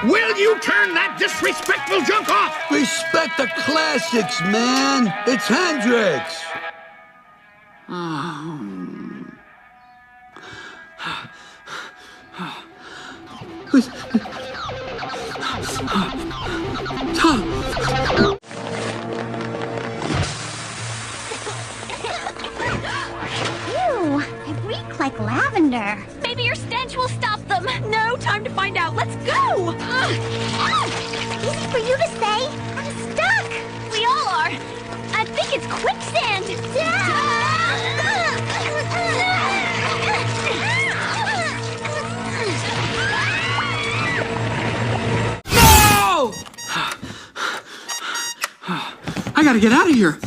Will you turn that disrespectful junk off? Respect the classics, man. It's Hendrix. Ew, I reek like lavender. Maybe your stench will stop them. No, time to find out. Let's go! Easy for you to say. I'm stuck. We all are. I think it's quicksand. No! I gotta get out of here.